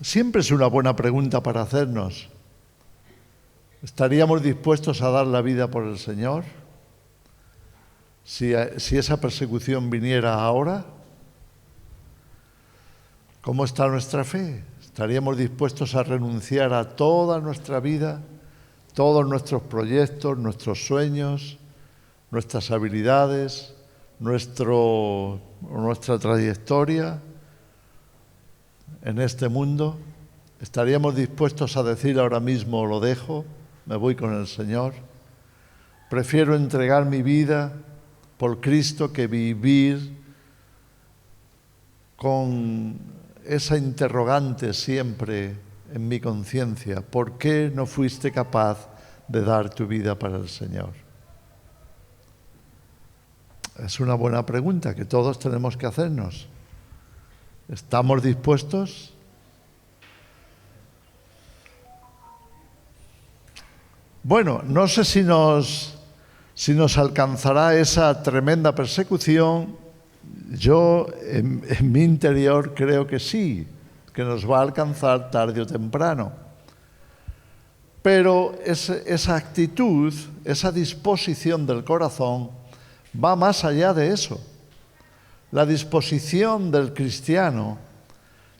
Siempre es una buena pregunta para hacernos. ¿Estaríamos dispuestos a dar la vida por el Señor? Si esa persecución viniera ahora, ¿cómo está nuestra fe? ¿Estaríamos dispuestos a renunciar a toda nuestra vida, todos nuestros proyectos, nuestros sueños, nuestras habilidades, nuestra trayectoria en este mundo? ¿Estaríamos dispuestos a decir ahora mismo, lo dejo, me voy con el Señor? Prefiero entregar mi vida por Cristo que vivir con esa interrogante siempre en mi conciencia: ¿por qué no fuiste capaz de dar tu vida para el Señor? Es una buena pregunta que todos tenemos que hacernos. ¿Estamos dispuestos? Bueno, no sé si nos alcanzará esa tremenda persecución. Yo, en mi interior, creo que sí, que nos va a alcanzar tarde o temprano. Pero esa actitud, esa disposición del corazón, va más allá de eso. La disposición del cristiano,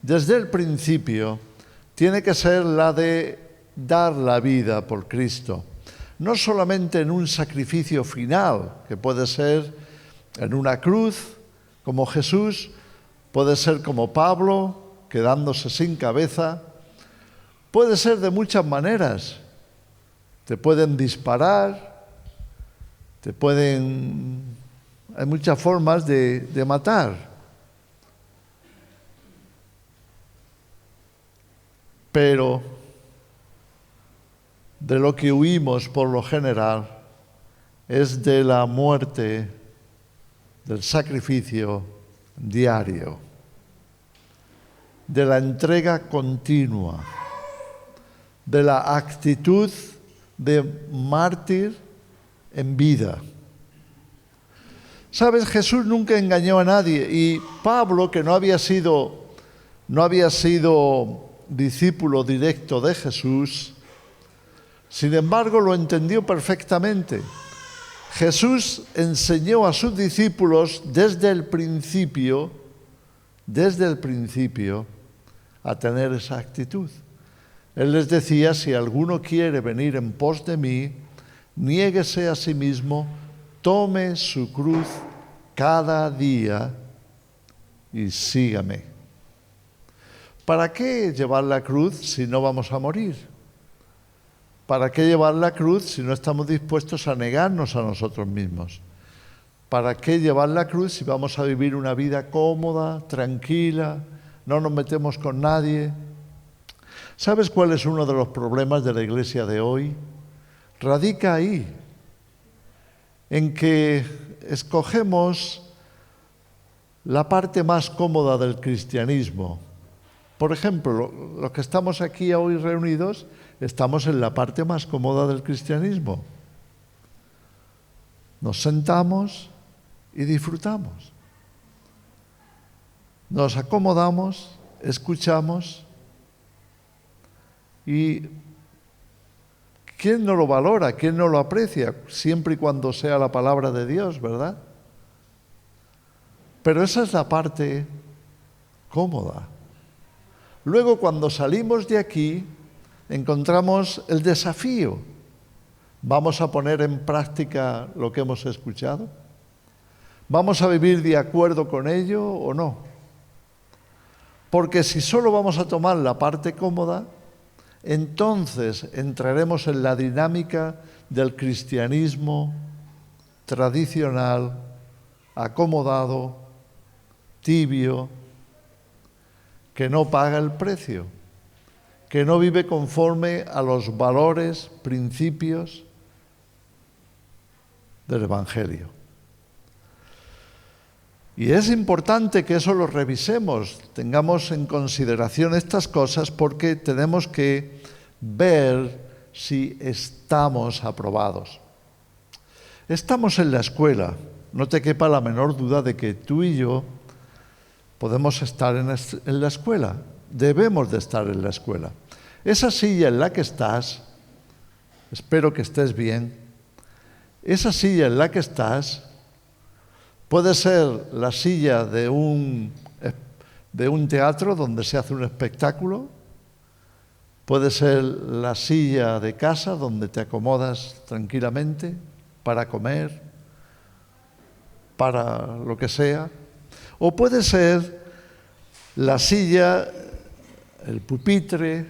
desde el principio, tiene que ser la de dar la vida por Cristo. No solamente en un sacrificio final, que puede ser en una cruz, como Jesús, puede ser como Pablo, quedándose sin cabeza, puede ser de muchas maneras. Te pueden disparar, hay muchas formas de matar. Pero de lo que huimos por lo general es de la muerte, del sacrificio diario, de la entrega continua, de la actitud de mártir en vida. ¿Sabes? Jesús nunca engañó a nadie, y Pablo, que no había sido discípulo directo de Jesús, sin embargo lo entendió perfectamente. Jesús enseñó a sus discípulos desde el principio, a tener esa actitud. Él les decía: si alguno quiere venir en pos de mí, niéguese a sí mismo, tome su cruz cada día y sígame. ¿Para qué llevar la cruz si no vamos a morir? ¿Para qué llevar la cruz si no estamos dispuestos a negarnos a nosotros mismos? ¿Para qué llevar la cruz si vamos a vivir una vida cómoda, tranquila, no nos metemos con nadie? ¿Sabes cuál es uno de los problemas de la iglesia de hoy? Radica ahí, en que escogemos la parte más cómoda del cristianismo. Por ejemplo, los que estamos aquí hoy reunidos, estamos en la parte más cómoda del cristianismo. Nos sentamos y disfrutamos. Nos acomodamos, escuchamos, y ¿quién no lo valora? ¿Quién no lo aprecia? Siempre y cuando sea la palabra de Dios, ¿verdad? Pero esa es la parte cómoda. Luego, cuando salimos de aquí, encontramos el desafío. ¿Vamos a poner en práctica lo que hemos escuchado? ¿Vamos a vivir de acuerdo con ello o no? Porque si solo vamos a tomar la parte cómoda, entonces entraremos en la dinámica del cristianismo tradicional, acomodado, tibio, que no paga el precio, que no vive conforme a los valores, principios del Evangelio. Y es importante que eso lo revisemos, tengamos en consideración estas cosas, porque tenemos que ver si estamos aprobados. Estamos en la escuela, no te quepa la menor duda de que tú y yo podemos estar en la escuela, debemos de estar en la escuela. Esa silla en la que estás, espero que estés bien, esa silla en la que estás puede ser la silla de un teatro donde se hace un espectáculo, puede ser la silla de casa donde te acomodas tranquilamente para comer, para lo que sea, o puede ser la silla, el pupitre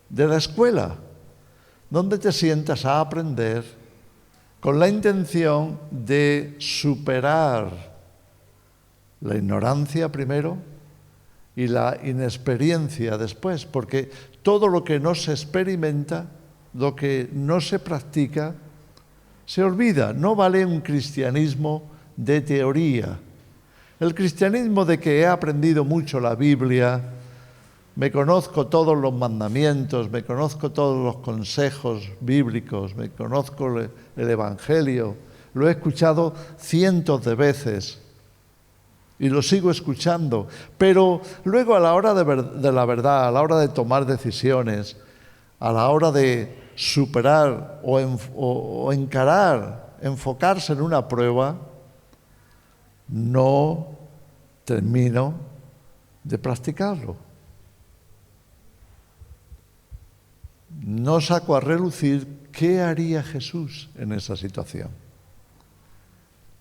de la escuela, donde te sientas a aprender con la intención de superar la ignorancia primero y la inexperiencia después, porque todo lo que no se experimenta, lo que no se practica, se olvida. No vale un cristianismo de teoría. El cristianismo de que he aprendido mucho la Biblia, me conozco todos los mandamientos, me conozco todos los consejos bíblicos, me conozco el Evangelio, lo he escuchado cientos de veces y lo sigo escuchando, pero luego a la hora de la verdad, a la hora de tomar decisiones, a la hora de superar o encarar, enfocarse en una prueba, no termino de practicarlo. No saco a relucir qué haría Jesús en esa situación.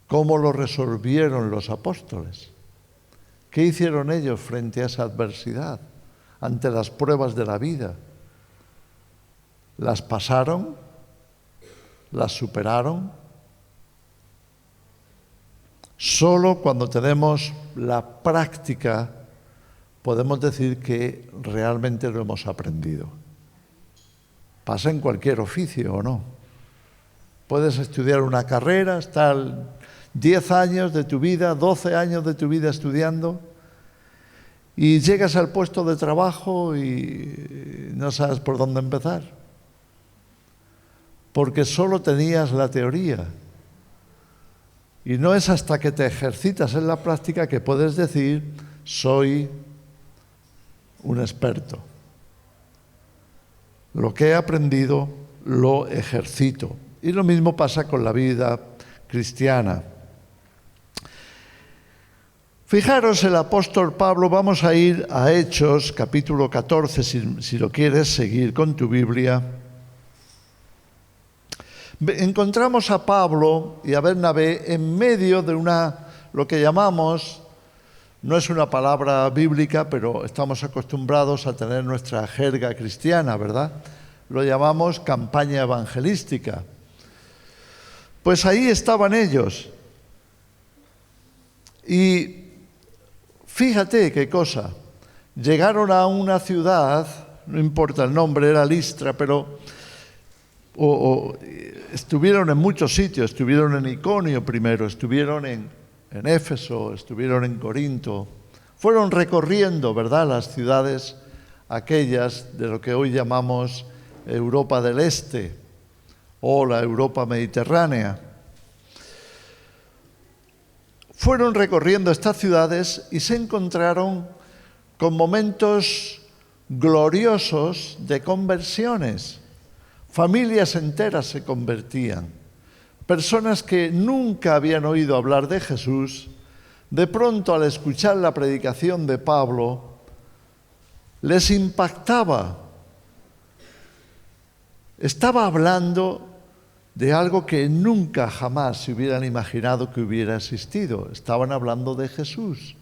¿Cómo lo resolvieron los apóstoles? ¿Qué hicieron ellos frente a esa adversidad, ante las pruebas de la vida? ¿Las pasaron? ¿Las superaron? Solo cuando tenemos la práctica podemos decir que realmente lo hemos aprendido. Pasa en cualquier oficio o no. Puedes estudiar una carrera, estar 10 años de tu vida, 12 años de tu vida estudiando y llegas al puesto de trabajo y no sabes por dónde empezar. Porque solo tenías la teoría. Y no es hasta que te ejercitas en la práctica que puedes decir, soy un experto. Lo que he aprendido lo ejercito. Y lo mismo pasa con la vida cristiana. Fijaros, el apóstol Pablo, vamos a ir a Hechos, capítulo 14, si lo quieres seguir con tu Biblia. Encontramos a Pablo y a Bernabé en medio de lo que llamamos, no es una palabra bíblica, pero estamos acostumbrados a tener nuestra jerga cristiana, ¿verdad? Lo llamamos campaña evangelística. Pues ahí estaban ellos. Y fíjate qué cosa. Llegaron a una ciudad, no importa el nombre, era Listra, pero estuvieron en muchos sitios. Estuvieron en Iconio primero, estuvieron en Éfeso, estuvieron en Corinto. Fueron recorriendo, ¿verdad?, las ciudades aquellas de lo que hoy llamamos Europa del Este o la Europa mediterránea. Fueron recorriendo estas ciudades y se encontraron con momentos gloriosos de conversiones. Familias enteras se convertían. Personas que nunca habían oído hablar de Jesús, de pronto al escuchar la predicación de Pablo, les impactaba. Estaba hablando de algo que nunca jamás se hubieran imaginado que hubiera existido. Estaban hablando de Jesús,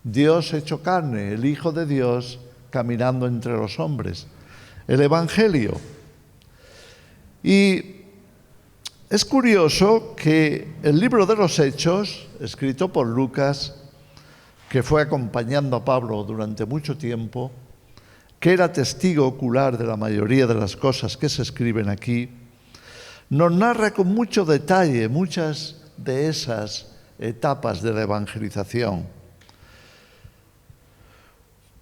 Dios hecho carne, el Hijo de Dios caminando entre los hombres, el Evangelio. Y es curioso que el libro de los Hechos, escrito por Lucas, que fue acompañando a Pablo durante mucho tiempo, que era testigo ocular de la mayoría de las cosas que se escriben aquí, nos narra con mucho detalle muchas de esas etapas de la evangelización.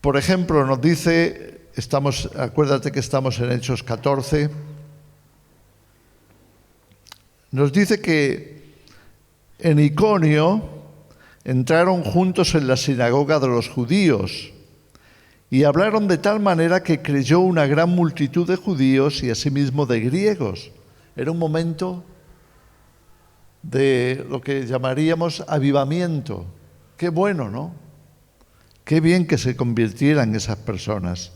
Por ejemplo, nos dice, acuérdate que estamos en Hechos 14, nos dice que en Iconio entraron juntos en la sinagoga de los judíos y hablaron de tal manera que creyó una gran multitud de judíos y asimismo de griegos. Era un momento de lo que llamaríamos avivamiento. Qué bueno, ¿no? Qué bien que se convirtieran esas personas.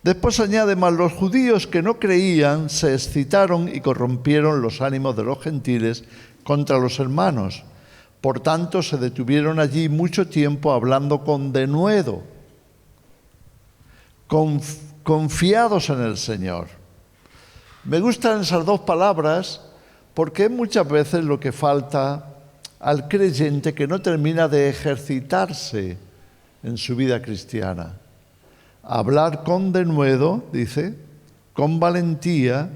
Después añade más, los judíos que no creían se excitaron y corrompieron los ánimos de los gentiles contra los hermanos. Por tanto, se detuvieron allí mucho tiempo hablando con denuedo, confiados en el Señor. Me gustan esas dos palabras porque es muchas veces lo que falta al creyente que no termina de ejercitarse en su vida cristiana. Hablar con denuedo, dice, con valentía,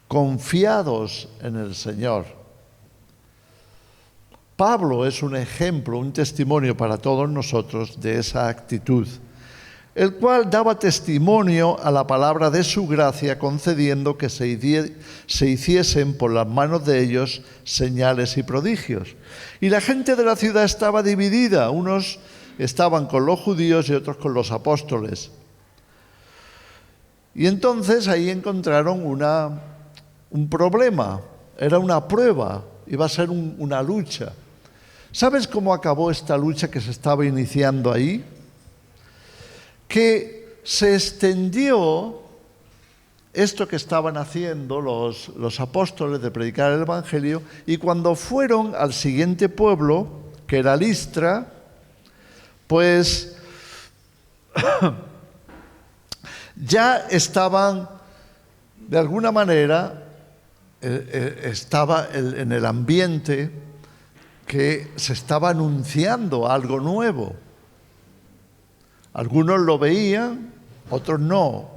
confiados en el Señor. Pablo es un ejemplo, un testimonio para todos nosotros de esa actitud, el cual daba testimonio a la palabra de su gracia, concediendo que se hiciesen por las manos de ellos señales y prodigios. Y la gente de la ciudad estaba dividida, unos estaban con los judíos y otros con los apóstoles. Y entonces ahí encontraron un problema, era una prueba, iba a ser una lucha. ¿Sabes cómo acabó esta lucha que se estaba iniciando ahí? Que se extendió esto que estaban haciendo los apóstoles de predicar el Evangelio, y cuando fueron al siguiente pueblo, que era Listra, pues ya estaban, de alguna manera, estaba en el ambiente que se estaba anunciando algo nuevo. Algunos lo veían, otros no.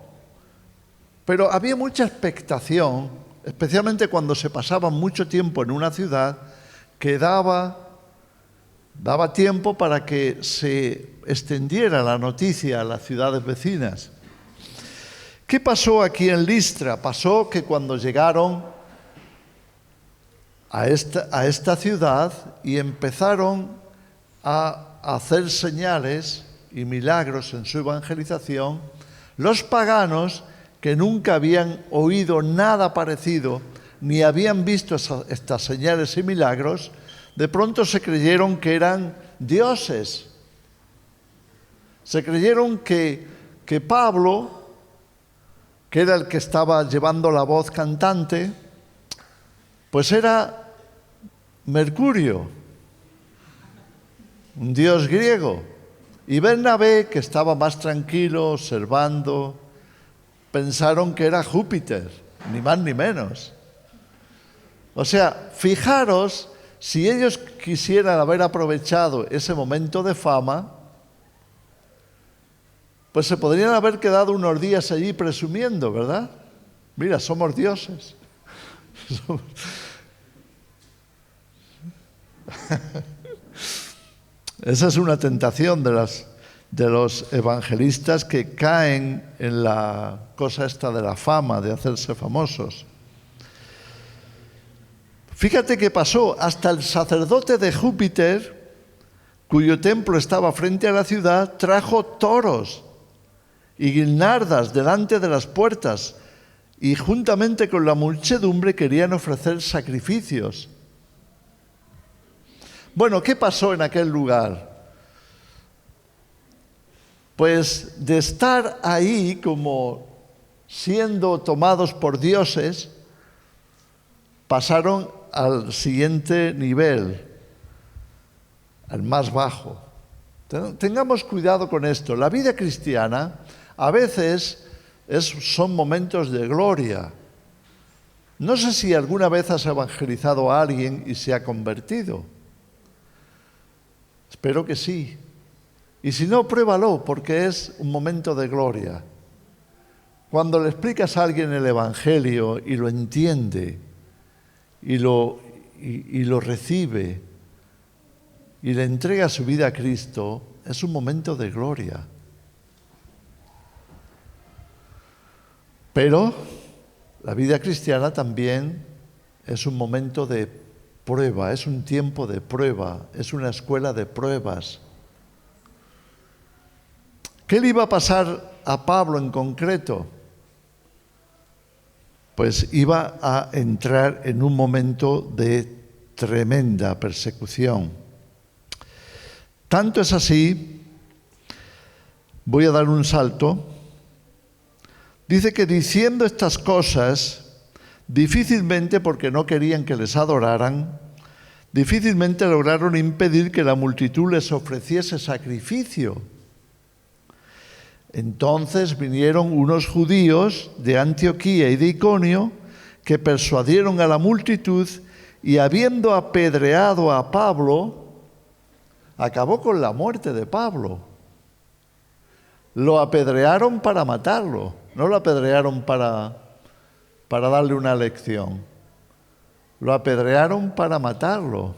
Pero había mucha expectación, especialmente cuando se pasaba mucho tiempo en una ciudad, que daba tiempo para que se extendiera la noticia a las ciudades vecinas. ¿Qué pasó aquí en Listra? Pasó que cuando llegaron a esta ciudad y empezaron a hacer señales y milagros en su evangelización, los paganos que nunca habían oído nada parecido ni habían visto estas señales y milagros, de pronto se creyeron que eran dioses. Se creyeron que Pablo, que era el que estaba llevando la voz cantante, pues era Mercurio, un dios griego. Y Bernabé, que estaba más tranquilo, observando, pensaron que era Júpiter, ni más ni menos. O sea, fijaros, si ellos quisieran haber aprovechado ese momento de fama, pues se podrían haber quedado unos días allí presumiendo, ¿verdad? Mira, somos dioses. Esa es una tentación de los evangelistas que caen en la cosa esta de la fama, de hacerse famosos. Fíjate qué pasó, hasta el sacerdote de Júpiter, cuyo templo estaba frente a la ciudad, trajo toros y guirnaldas delante de las puertas, y juntamente con la muchedumbre querían ofrecer sacrificios. Bueno, ¿qué pasó en aquel lugar? Pues de estar ahí como siendo tomados por dioses, pasaron al siguiente nivel, al más bajo. Tengamos cuidado con esto. La vida cristiana a veces son momentos de gloria. No sé si alguna vez has evangelizado a alguien y se ha convertido. Espero que sí. Y si no, pruébalo, porque es un momento de gloria. Cuando le explicas a alguien el Evangelio y lo entiende, y lo recibe, y le entrega su vida a Cristo, es un momento de gloria. Pero la vida cristiana también es un momento de prueba, es un tiempo de prueba, es una escuela de pruebas. ¿Qué le iba a pasar a Pablo en concreto? Pues iba a entrar en un momento de tremenda persecución. Tanto es así, voy a dar un salto, dice que diciendo estas cosas, difícilmente, porque no querían que les adoraran, difícilmente lograron impedir que la multitud les ofreciese sacrificio. Entonces vinieron unos judíos de Antioquía y de Iconio que persuadieron a la multitud y habiendo apedreado a Pablo, acabó con la muerte de Pablo. Lo apedrearon para matarlo, no lo apedrearon para darle una lección. Lo apedrearon para matarlo.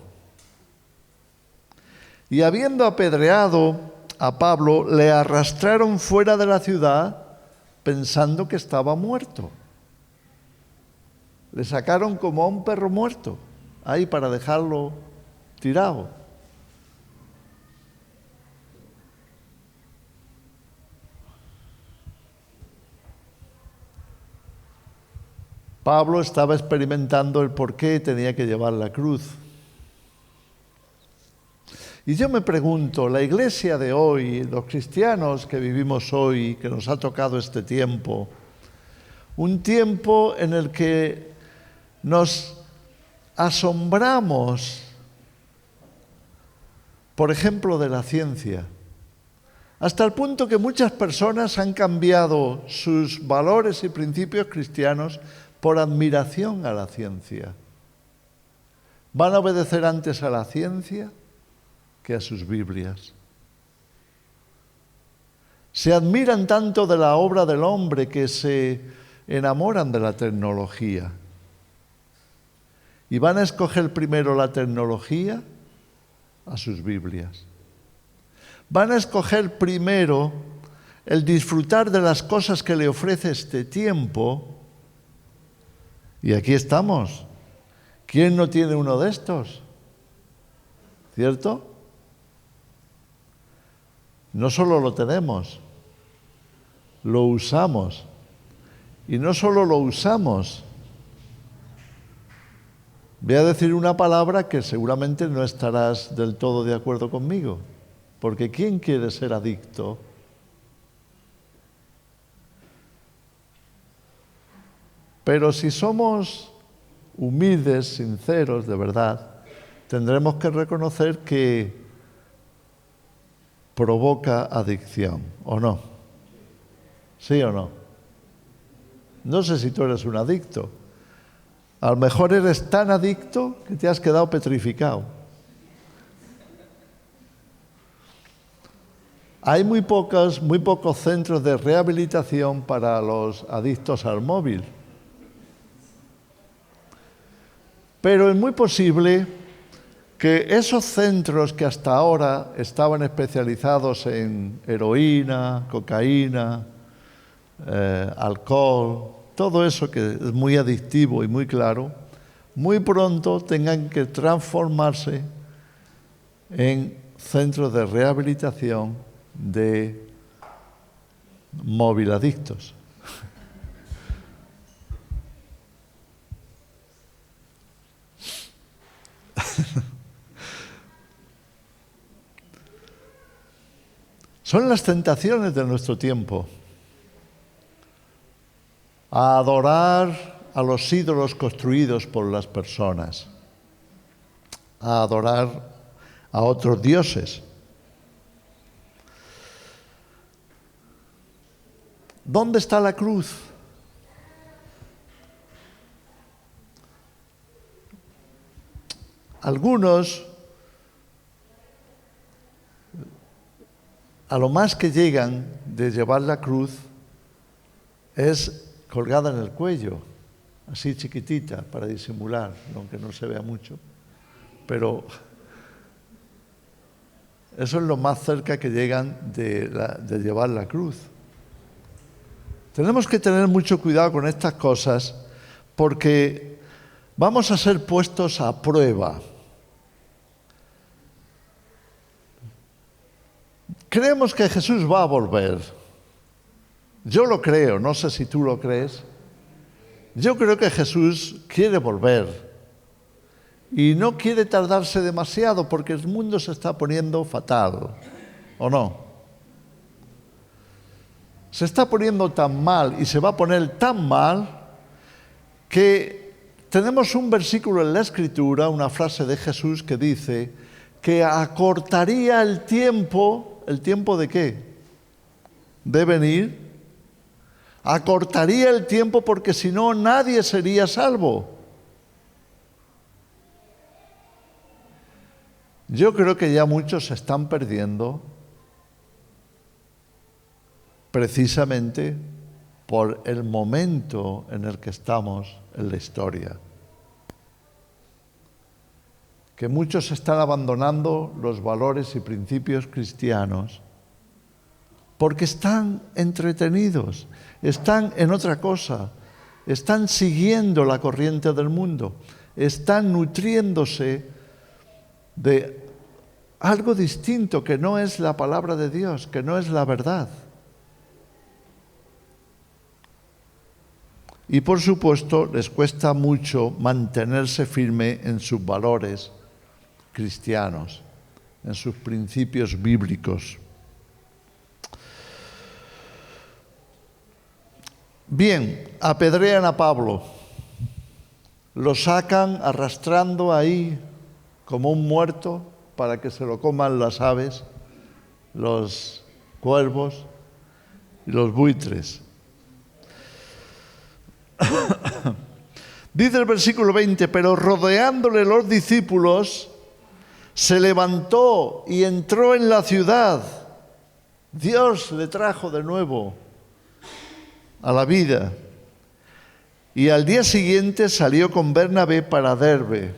Y habiendo apedreado a Pablo, le arrastraron fuera de la ciudad pensando que estaba muerto. Le sacaron como a un perro muerto, ahí para dejarlo tirado. Pablo estaba experimentando el por qué tenía que llevar la cruz. Y yo me pregunto, la iglesia de hoy, los cristianos que vivimos hoy, que nos ha tocado este tiempo, un tiempo en el que nos asombramos, por ejemplo, de la ciencia, hasta el punto que muchas personas han cambiado sus valores y principios cristianos por admiración a la ciencia. Van a obedecer antes a la ciencia que a sus Biblias. Se admiran tanto de la obra del hombre que se enamoran de la tecnología. Y van a escoger primero la tecnología a sus Biblias. Van a escoger primero el disfrutar de las cosas que le ofrece este tiempo. Y aquí estamos. ¿Quién no tiene uno de estos? ¿Cierto? No solo lo tenemos, lo usamos. Y no solo lo usamos. Voy a decir una palabra que seguramente no estarás del todo de acuerdo conmigo, porque ¿quién quiere ser adicto? Pero si somos humildes, sinceros, de verdad, tendremos que reconocer que provoca adicción, ¿o no? ¿Sí o no? No sé si tú eres un adicto. A lo mejor eres tan adicto que te has quedado petrificado. Hay muy pocos centros de rehabilitación para los adictos al móvil. Pero es muy posible que esos centros que hasta ahora estaban especializados en heroína, cocaína, alcohol, todo eso que es muy adictivo y muy claro, muy pronto tengan que transformarse en centros de rehabilitación de móvil adictos. Son las tentaciones de nuestro tiempo. A adorar a los ídolos construidos por las personas. A adorar a otros dioses. ¿Dónde está la cruz? Algunos, a lo más que llegan de llevar la cruz es colgada en el cuello, así chiquitita para disimular, aunque no se vea mucho, pero eso es lo más cerca que llegan de llevar la cruz. Tenemos que tener mucho cuidado con estas cosas porque vamos a ser puestos a prueba. Creemos que Jesús va a volver. Yo lo creo, no sé si tú lo crees. Yo creo que Jesús quiere volver y no quiere tardarse demasiado porque el mundo se está poniendo fatal, ¿o no? Se está poniendo tan mal y se va a poner tan mal que tenemos un versículo en la Escritura, una frase de Jesús que dice que acortaría el tiempo ¿de qué? De venir. Acortaría el tiempo porque si no nadie sería salvo. Yo creo que ya muchos se están perdiendo precisamente por el momento en el que estamos en la historia. Que muchos están abandonando los valores y principios cristianos porque están entretenidos, están en otra cosa, están siguiendo la corriente del mundo, están nutriéndose de algo distinto que no es la palabra de Dios, que no es la verdad. Y por supuesto les cuesta mucho mantenerse firme en sus valores cristianos, en sus principios bíblicos. Bien, apedrean a Pablo, lo sacan arrastrando ahí como un muerto para que se lo coman las aves, los cuervos y los buitres. Dice el versículo 20, pero rodeándole los discípulos, se levantó y entró en la ciudad. Dios le trajo de nuevo a la vida. Y al día siguiente salió con Bernabé para Derbe,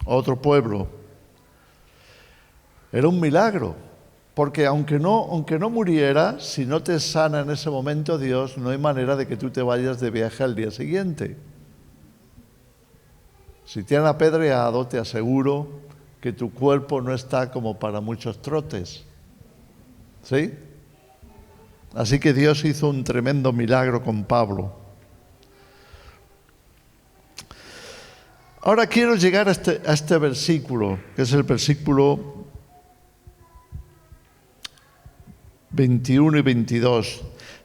otro pueblo. Era un milagro, porque aunque no muriera, si no te sana en ese momento Dios, no hay manera de que tú te vayas de viaje al día siguiente. Si te han apedreado, te aseguro que tu cuerpo no está como para muchos trotes. ¿Sí? Así que Dios hizo un tremendo milagro con Pablo. Ahora quiero llegar a este versículo, que es el versículo 21 y 22.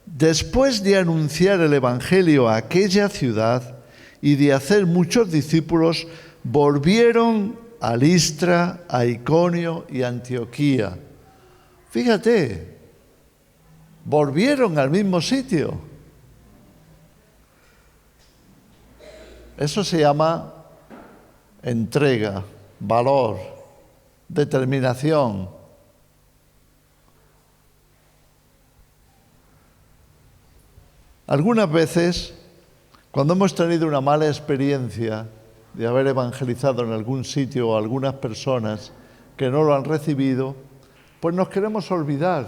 Después de anunciar el Evangelio a aquella ciudad y de hacer muchos discípulos, volvieron a Listra, a Iconio y a Antioquía. Fíjate, volvieron al mismo sitio. Eso se llama entrega, valor, determinación. Algunas veces, cuando hemos tenido una mala experiencia de haber evangelizado en algún sitio o algunas personas que no lo han recibido, pues nos queremos olvidar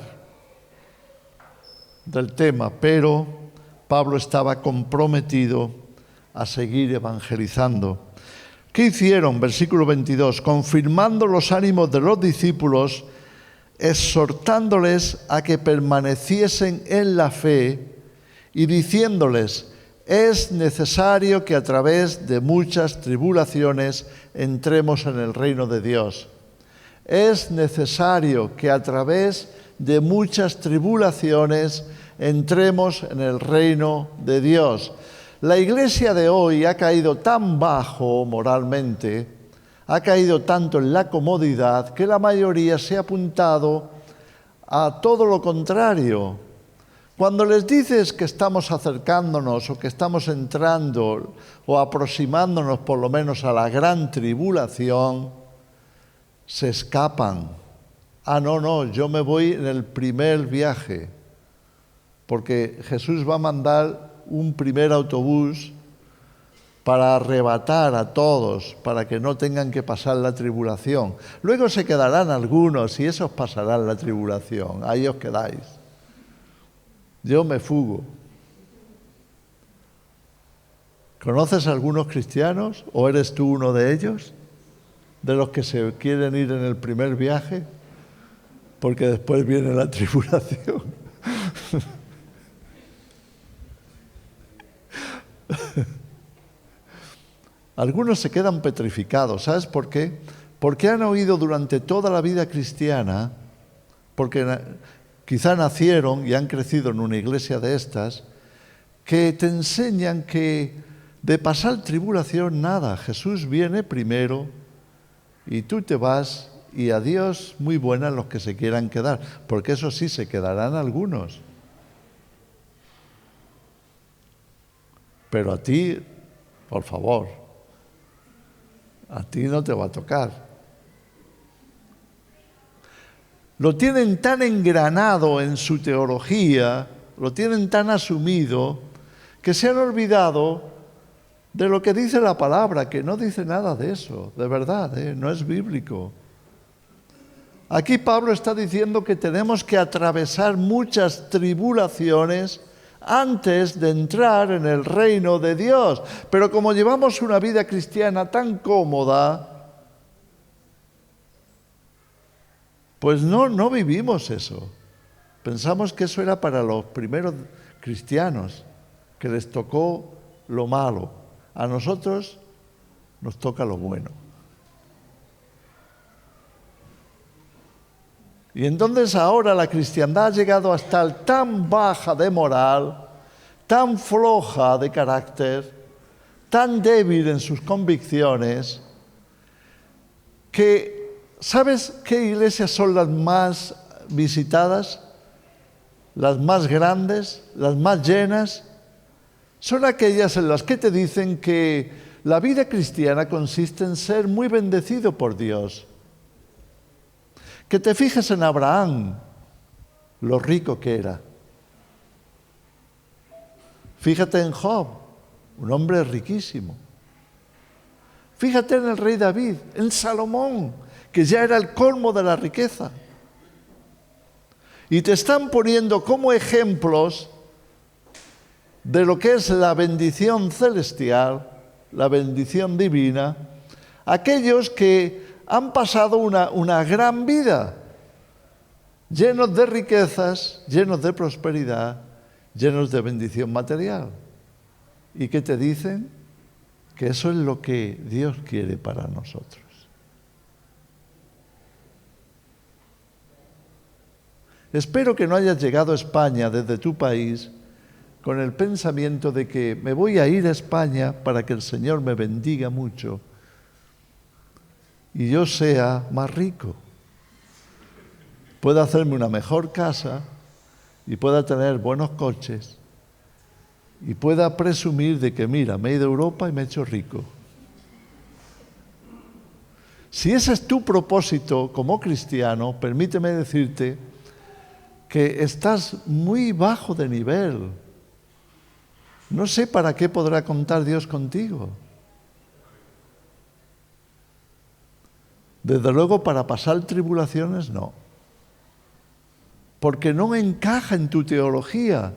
del tema, pero Pablo estaba comprometido a seguir evangelizando. ¿Qué hicieron? Versículo 22, confirmando los ánimos de los discípulos, exhortándoles a que permaneciesen en la fe y diciéndoles, es necesario que a través de muchas tribulaciones entremos en el reino de Dios. Es necesario que a través de muchas tribulaciones entremos en el reino de Dios. La iglesia de hoy ha caído tan bajo moralmente, ha caído tanto en la comodidad, que la mayoría se ha apuntado a todo lo contrario. Cuando les dices que estamos acercándonos o que estamos entrando o aproximándonos por lo menos a la gran tribulación, se escapan. No, yo me voy en el primer viaje, porque Jesús va a mandar un primer autobús para arrebatar a todos, para que no tengan que pasar la tribulación. Luego se quedarán algunos y esos pasarán la tribulación, ahí os quedáis. Yo me fugo. ¿Conoces a algunos cristianos o eres tú uno de ellos? ¿De los que se quieren ir en el primer viaje? porque después viene la tribulación. Algunos se quedan petrificados. ¿Sabes por qué? Porque han oído durante toda la vida cristiana, porque quizá nacieron y han crecido en una iglesia de estas, que te enseñan que de pasar tribulación nada, Jesús viene primero y tú te vas y adiós, muy buenas los que se quieran quedar, porque eso sí, se quedarán algunos. Pero a ti, por favor, a ti no te va a tocar. Lo tienen tan engranado en su teología, lo tienen tan asumido, que se han olvidado de lo que dice la palabra, que no dice nada de eso, de verdad, no es bíblico. Aquí Pablo está diciendo que tenemos que atravesar muchas tribulaciones antes de entrar en el reino de Dios. Pero como llevamos una vida cristiana tan cómoda, pues no vivimos eso. Pensamos que eso era para los primeros cristianos, que les tocó lo malo. A nosotros nos toca lo bueno. Y entonces ahora la cristiandad ha llegado a estar tan baja de moral, tan floja de carácter, tan débil en sus convicciones, que ¿sabes qué iglesias son las más visitadas? Las más grandes, las más llenas. Son aquellas en las que te dicen que la vida cristiana consiste en ser muy bendecido por Dios. Que te fijes en Abraham, lo rico que era. Fíjate en Job, un hombre riquísimo. Fíjate en el rey David, en Salomón, que ya era el colmo de la riqueza. Y te están poniendo como ejemplos de lo que es la bendición celestial, la bendición divina, aquellos que han pasado una gran vida, llenos de riquezas, llenos de prosperidad, llenos de bendición material. ¿Y qué te dicen? Que eso es lo que Dios quiere para nosotros. Espero que no hayas llegado a España desde tu país con el pensamiento de que me voy a ir a España para que el Señor me bendiga mucho y yo sea más rico. Pueda hacerme una mejor casa y pueda tener buenos coches y pueda presumir de que, mira, me he ido a Europa y me he hecho rico. Si ese es tu propósito como cristiano, permíteme decirte que estás muy bajo de nivel. No sé para qué podrá contar Dios contigo. Desde luego para pasar tribulaciones no. Porque no encaja en tu teología,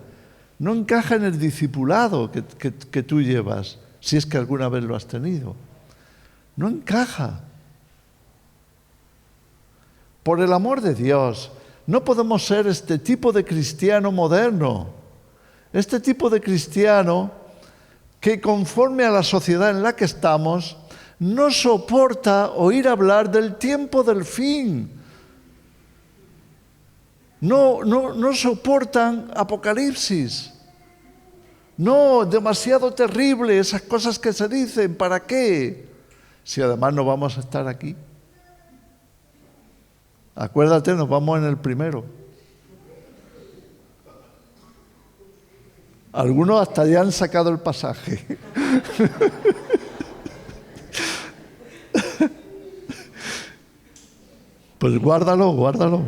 no encaja en el discipulado que tú llevas, si es que alguna vez lo has tenido. No encaja. Por el amor de Dios, no podemos ser este tipo de cristiano moderno. Este tipo de cristiano que conforme a la sociedad en la que estamos no soporta oír hablar del tiempo del fin. No soportan Apocalipsis. No, demasiado terrible esas cosas que se dicen. ¿Para qué? Si además no vamos a estar aquí. Acuérdate, nos vamos en el primero. Algunos hasta ya han sacado el pasaje. Pues guárdalo,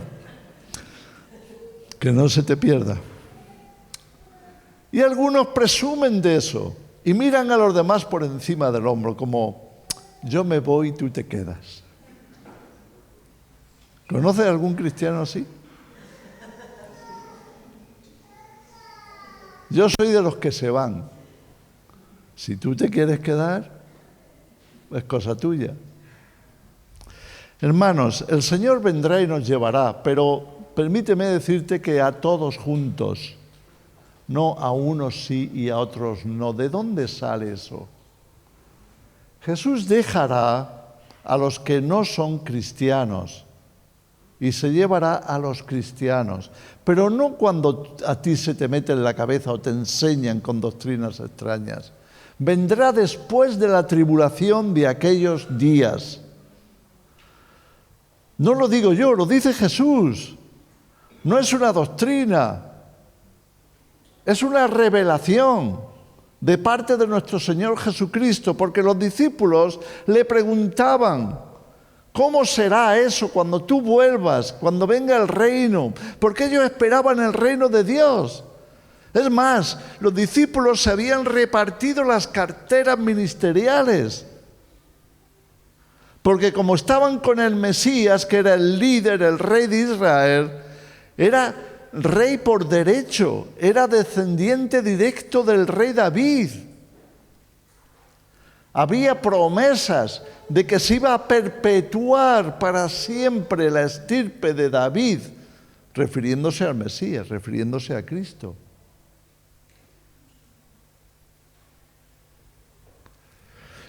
que no se te pierda. Y algunos presumen de eso y miran a los demás por encima del hombro, como yo me voy y tú te quedas. ¿Conoces algún cristiano así? Yo soy de los que se van. Si tú te quieres quedar, es cosa tuya. Hermanos, el Señor vendrá y nos llevará, pero permíteme decirte que a todos juntos, no a unos sí y a otros no. ¿De dónde sale eso? Jesús dejará a los que no son cristianos y se llevará a los cristianos, pero no cuando a ti se te mete en la cabeza o te enseñan con doctrinas extrañas. Vendrá después de la tribulación de aquellos días. No lo digo yo, lo dice Jesús. No es una doctrina, es una revelación de parte de nuestro Señor Jesucristo, porque los discípulos le preguntaban, ¿cómo será eso cuando tú vuelvas, cuando venga el reino? Porque ellos esperaban el reino de Dios. Es más, los discípulos se habían repartido las carteras ministeriales, porque como estaban con el Mesías, que era el líder, el rey de Israel, era rey por derecho, era descendiente directo del rey David. Había promesas de que se iba a perpetuar para siempre la estirpe de David, refiriéndose al Mesías, refiriéndose a Cristo.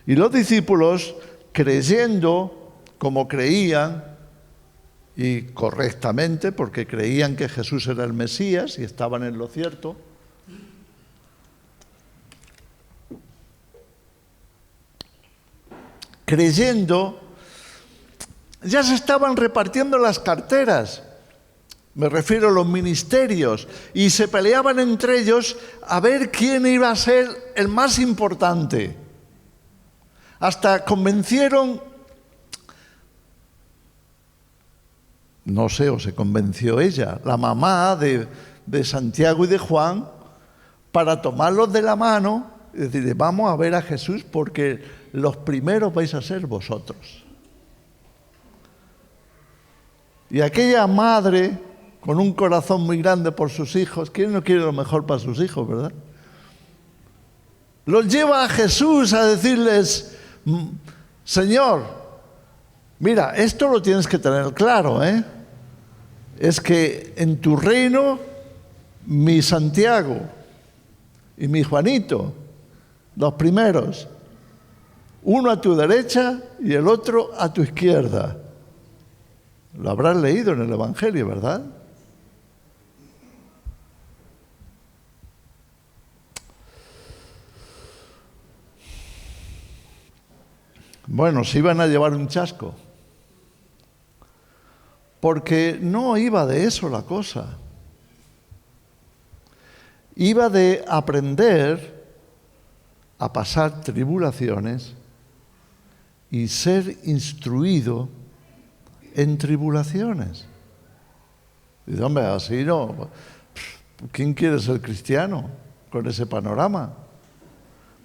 Y los discípulos, creyendo como creían, y correctamente, porque creían que Jesús era el Mesías y estaban en lo cierto, creyendo, ya se estaban repartiendo las carteras, me refiero a los ministerios, y se peleaban entre ellos a ver quién iba a ser el más importante. Hasta convencieron, no sé, o se convenció ella, la mamá de Santiago y de Juan, para tomarlos de la mano y decir, vamos a ver a Jesús porque los primeros vais a ser vosotros. Y aquella madre, con un corazón muy grande por sus hijos, ¿quién no quiere lo mejor para sus hijos, verdad? Los lleva a Jesús a decirles, Señor, mira, esto lo tienes que tener claro, ¿eh? Es que en tu reino, mi Santiago y mi Juanito, los primeros, uno a tu derecha y el otro a tu izquierda. Lo habrás leído en el Evangelio, ¿verdad? Bueno, se iban a llevar un chasco, porque no iba de eso la cosa. Iba de aprender a pasar tribulaciones y ser instruido en tribulaciones. Dice, hombre, así no. ¿Quién quiere ser cristiano con ese panorama?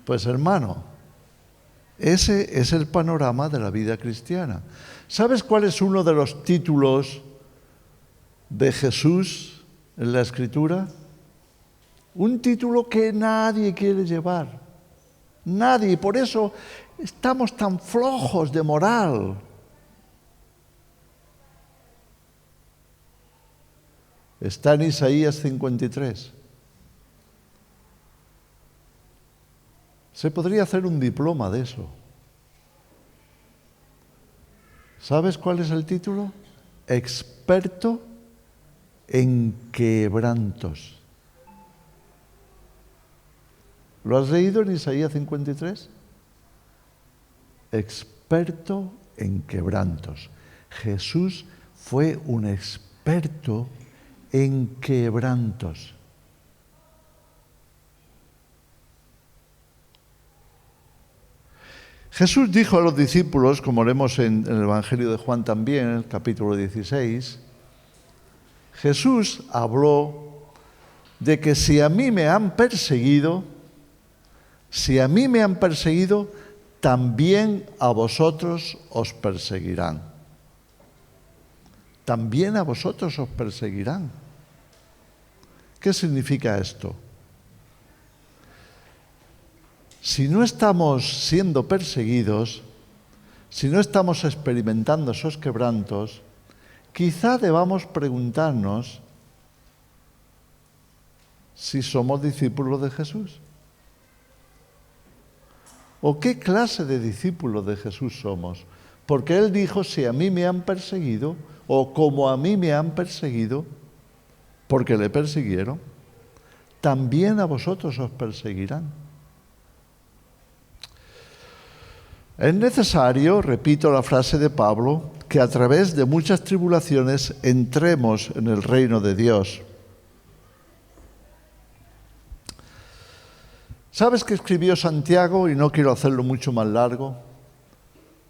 Pues hermano, ese es el panorama de la vida cristiana. ¿Sabes cuál es uno de los títulos de Jesús en la Escritura? Un título que nadie quiere llevar. Nadie. Y por eso estamos tan flojos de moral. Está en Isaías 53. Se podría hacer un diploma de eso. ¿Sabes cuál es el título? Experto en quebrantos. ¿Lo has leído en Isaías 53? Experto en quebrantos. Jesús fue un experto en quebrantos. Jesús dijo a los discípulos, como leemos en el Evangelio de Juan también, en el capítulo 16, Jesús habló de que si a mí me han perseguido, también a vosotros os perseguirán. También a vosotros os perseguirán. ¿Qué significa esto? Si no estamos siendo perseguidos, si no estamos experimentando esos quebrantos, quizá debamos preguntarnos si somos discípulos de Jesús. ¿O qué clase de discípulos de Jesús somos? Porque Él dijo, si a mí me han perseguido, o como a mí me han perseguido, porque le persiguieron, también a vosotros os perseguirán. Es necesario, repito la frase de Pablo, que a través de muchas tribulaciones entremos en el reino de Dios. ¿Sabes qué escribió Santiago? Y no quiero hacerlo mucho más largo.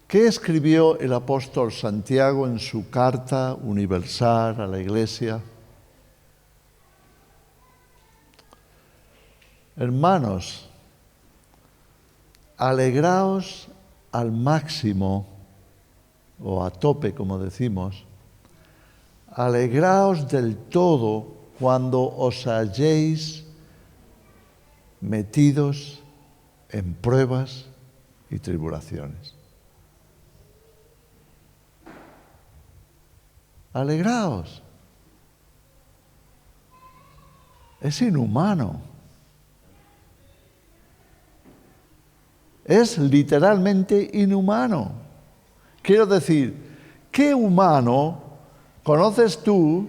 ¿Qué escribió el apóstol Santiago en su carta universal a la Iglesia? Hermanos, alegraos al máximo, o a tope, como decimos, alegraos del todo cuando os halléis metidos en pruebas y tribulaciones. Alegraos. Es inhumano. Es literalmente inhumano. Quiero decir, ¿qué humano conoces tú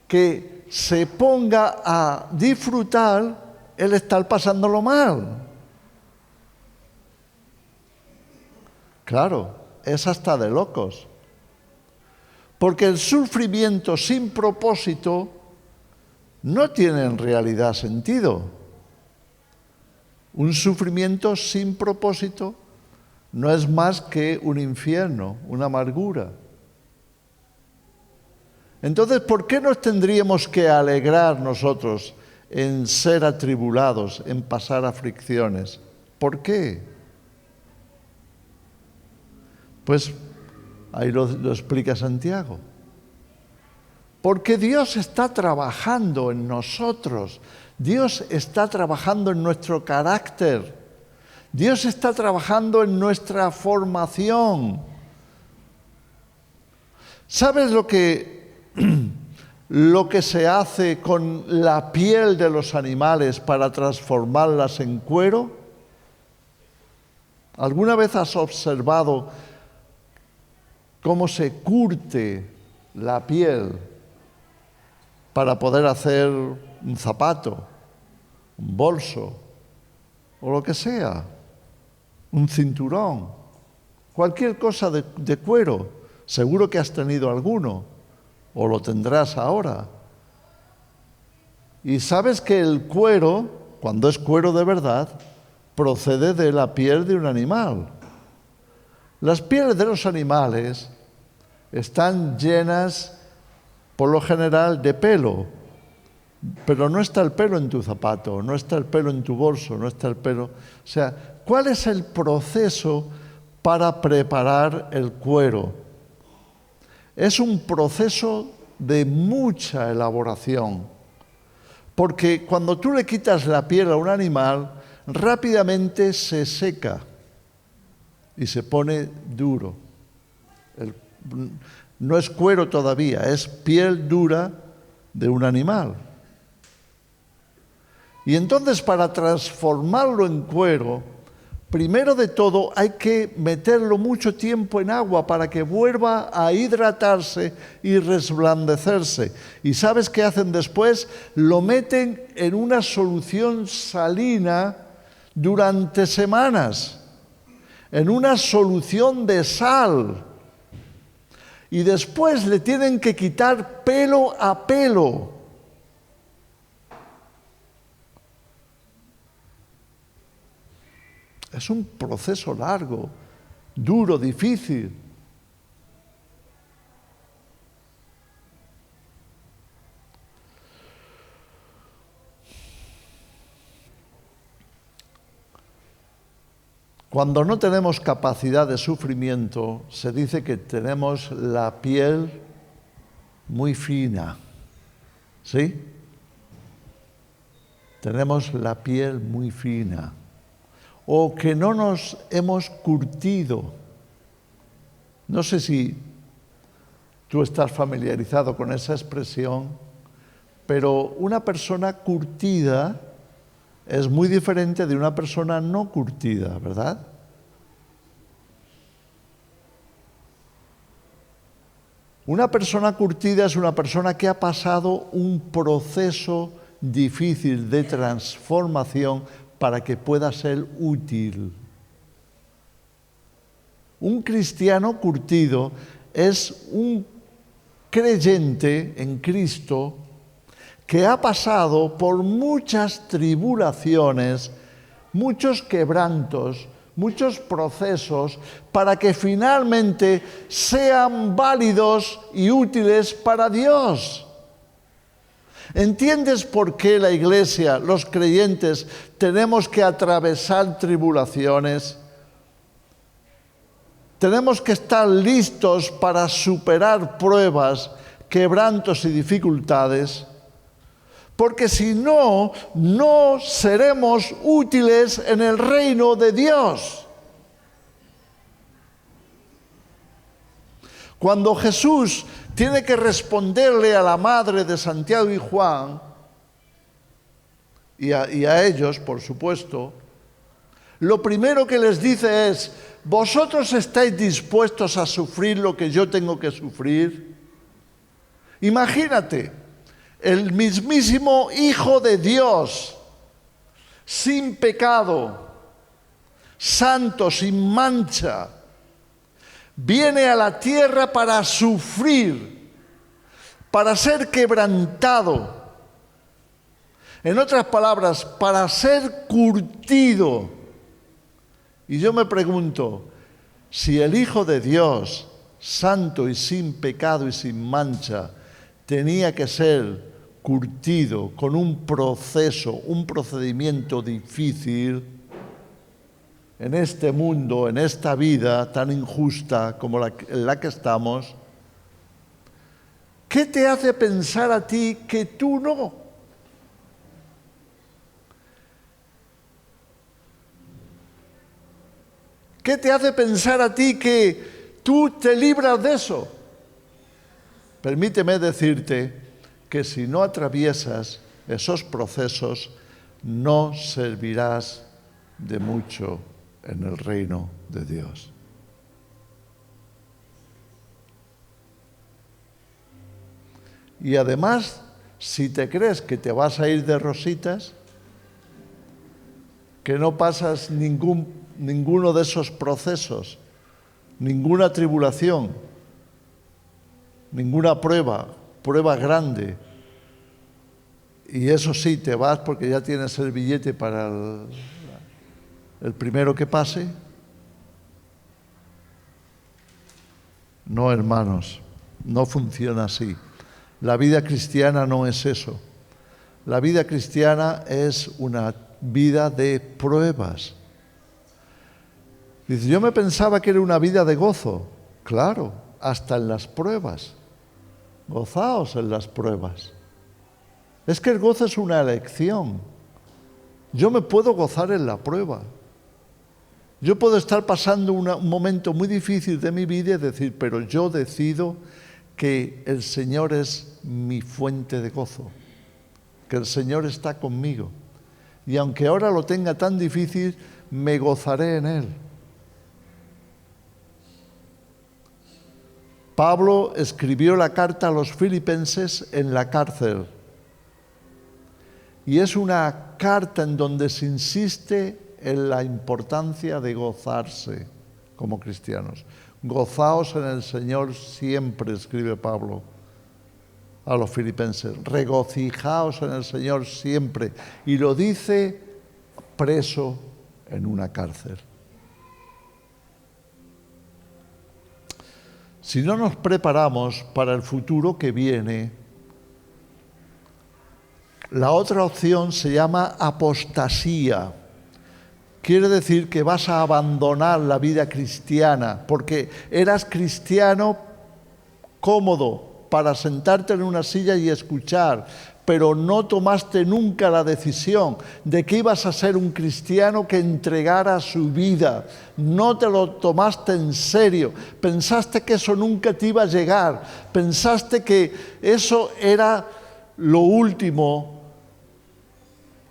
que se ponga a disfrutar el estar pasándolo mal? Claro, es hasta de locos. Porque el sufrimiento sin propósito no tiene en realidad sentido. Un sufrimiento sin propósito no es más que un infierno, una amargura. Entonces, ¿por qué nos tendríamos que alegrar nosotros en ser atribulados, en pasar aflicciones? ¿Por qué? Pues ahí lo explica Santiago. Porque Dios está trabajando en nosotros. Dios está trabajando en nuestro carácter. Dios está trabajando en nuestra formación. ¿Sabes lo que se hace con la piel de los animales para transformarlas en cuero? ¿Alguna vez has observado cómo se curte la piel para poder hacer un zapato, un bolso o lo que sea, un cinturón, cualquier cosa de cuero? Seguro que has tenido alguno o lo tendrás ahora. Y sabes que el cuero, cuando es cuero de verdad, procede de la piel de un animal. Las pieles de los animales están llenas, por lo general, de pelo, pero no está el pelo en tu zapato, no está el pelo en tu bolso, no está el pelo. O sea, ¿cuál es el proceso para preparar el cuero? Es un proceso de mucha elaboración, porque cuando tú le quitas la piel a un animal, rápidamente se seca y se pone duro. No es cuero todavía, es piel dura de un animal. Y entonces, para transformarlo en cuero, primero de todo hay que meterlo mucho tiempo en agua para que vuelva a hidratarse y resplandecerse. ¿Y sabes qué hacen después? Lo meten en una solución salina durante semanas, en una solución de sal. Y después le tienen que quitar pelo a pelo. Es un proceso largo, duro, difícil. Cuando no tenemos capacidad de sufrimiento, se dice que tenemos la piel muy fina. ¿Sí? Tenemos la piel muy fina. O que no nos hemos curtido. No sé si tú estás familiarizado con esa expresión, pero una persona curtida es muy diferente de una persona no curtida, ¿verdad? Una persona curtida es una persona que ha pasado un proceso difícil de transformación para que pueda ser útil. Un cristiano curtido es un creyente en Cristo que ha pasado por muchas tribulaciones, muchos quebrantos, muchos procesos, para que finalmente sean válidos y útiles para Dios. ¿Entiendes por qué la Iglesia, los creyentes, tenemos que atravesar tribulaciones? Tenemos que estar listos para superar pruebas, quebrantos y dificultades, porque si no, no seremos útiles en el reino de Dios. Cuando Jesús tiene que responderle a la madre de Santiago y Juan, y a ellos, por supuesto, lo primero que les dice es: ¿vosotros estáis dispuestos a sufrir lo que yo tengo que sufrir? Imagínate, el mismísimo Hijo de Dios, sin pecado, santo, sin mancha, viene a la tierra para sufrir, para ser quebrantado. En otras palabras, para ser curtido. Y yo me pregunto, si el Hijo de Dios, santo y sin pecado y sin mancha, tenía que ser curtido con un proceso, un procedimiento difícil, en este mundo, en esta vida tan injusta como en la que estamos, ¿qué te hace pensar a ti que tú no? ¿Qué te hace pensar a ti que tú te libras de eso? Permíteme decirte que si no atraviesas esos procesos, no servirás de mucho en el reino de Dios. Y además, si te crees que te vas a ir de rositas, que no pasas ninguno de esos procesos, ninguna tribulación, ninguna prueba grande, y eso sí, te vas porque ya tienes el billete para el primero que pase. No, hermanos, no funciona así. La vida cristiana no es eso. La vida cristiana es una vida de pruebas. Dice, yo me pensaba que era una vida de gozo. Claro, hasta en las pruebas. Gozaos en las pruebas. Es que el gozo es una elección. Yo me puedo gozar en la prueba. Yo puedo estar pasando un momento muy difícil de mi vida y decir, pero yo decido que el Señor es mi fuente de gozo, que el Señor está conmigo. Y aunque ahora lo tenga tan difícil, me gozaré en Él. Pablo escribió la carta a los filipenses en la cárcel. Y es una carta en donde se insiste en la importancia de gozarse como cristianos. Gozaos en el Señor siempre, escribe Pablo a los filipenses. Regocijaos en el Señor siempre. Y lo dice preso en una cárcel. Si no nos preparamos para el futuro que viene, la otra opción se llama apostasía. Quiere decir que vas a abandonar la vida cristiana, porque eras cristiano cómodo para sentarte en una silla y escuchar, pero no tomaste nunca la decisión de que ibas a ser un cristiano que entregara su vida. No te lo tomaste en serio. Pensaste que eso nunca te iba a llegar. Pensaste que eso era lo último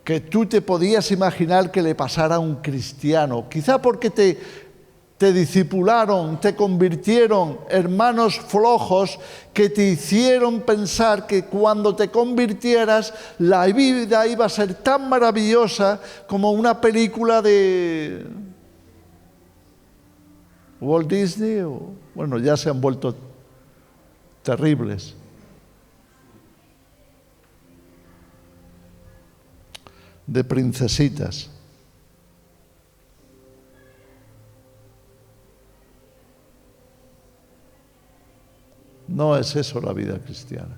que tú te podías imaginar que le pasara a un cristiano. Quizá porque te discipularon, te convirtieron hermanos flojos que te hicieron pensar que cuando te convirtieras la vida iba a ser tan maravillosa como una película de Walt Disney, bueno, ya se han vuelto terribles. De princesitas. No es eso la vida cristiana.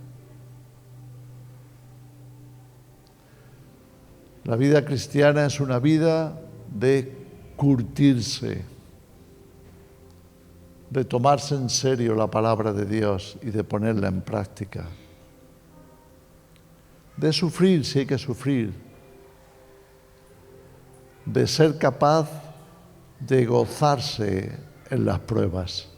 La vida cristiana es una vida de curtirse, de tomarse en serio la palabra de Dios y de ponerla en práctica. De sufrir si hay que sufrir. De ser capaz de gozarse en las pruebas.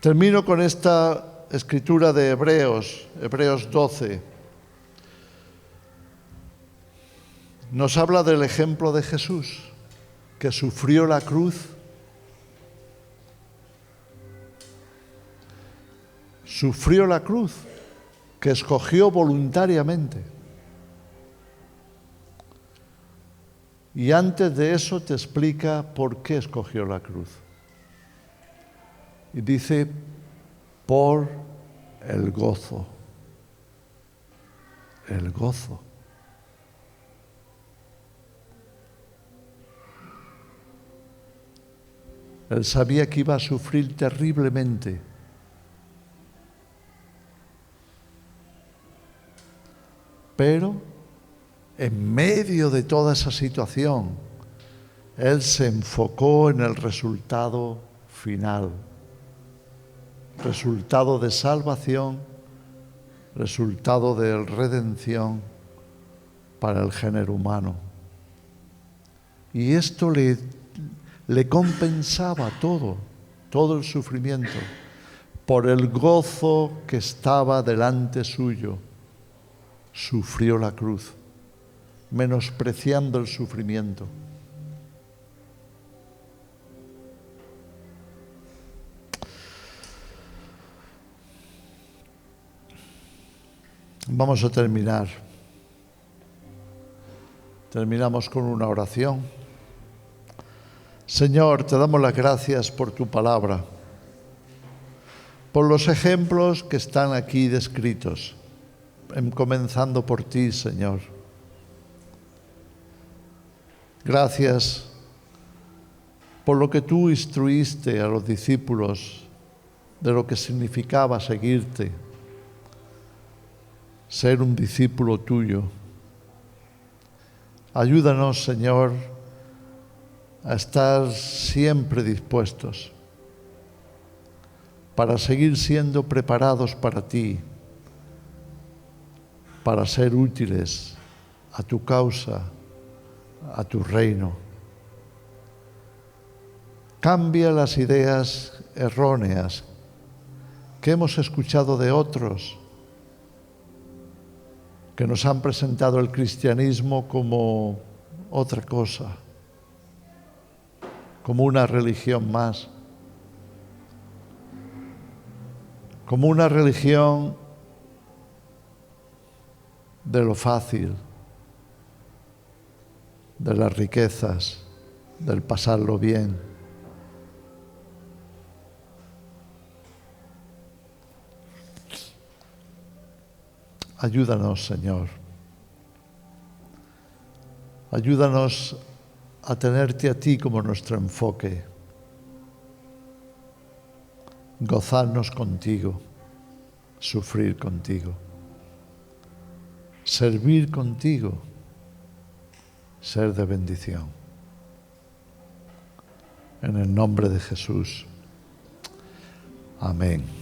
Termino con esta escritura de Hebreos 12. Nos habla del ejemplo de Jesús, que sufrió la cruz. Sufrió la cruz, que escogió voluntariamente. Y antes de eso te explica por qué escogió la cruz. Y dice, por el gozo. El gozo. Él sabía que iba a sufrir terriblemente. Pero en medio de toda esa situación, Él se enfocó en el resultado final. Resultado de salvación, resultado de redención para el género humano. Y esto le compensaba todo el sufrimiento, por el gozo que estaba delante suyo. Sufrió la cruz, menospreciando el sufrimiento. Vamos a terminar. Terminamos con una oración. Señor, te damos las gracias por tu palabra, por los ejemplos que están aquí descritos, comenzando por ti, Señor. Gracias por lo que tú instruiste a los discípulos de lo que significaba seguirte, ser un discípulo tuyo. Ayúdanos, Señor, a estar siempre dispuestos para seguir siendo preparados para ti, para ser útiles a tu causa, a tu reino. Cambia las ideas erróneas que hemos escuchado de otros, que nos han presentado el cristianismo como otra cosa, como una religión más, como una religión de lo fácil, de las riquezas, del pasarlo bien. Ayúdanos, Señor. Ayúdanos a tenerte a ti como nuestro enfoque. Gozarnos contigo, sufrir contigo, servir contigo, ser de bendición. En el nombre de Jesús. Amén.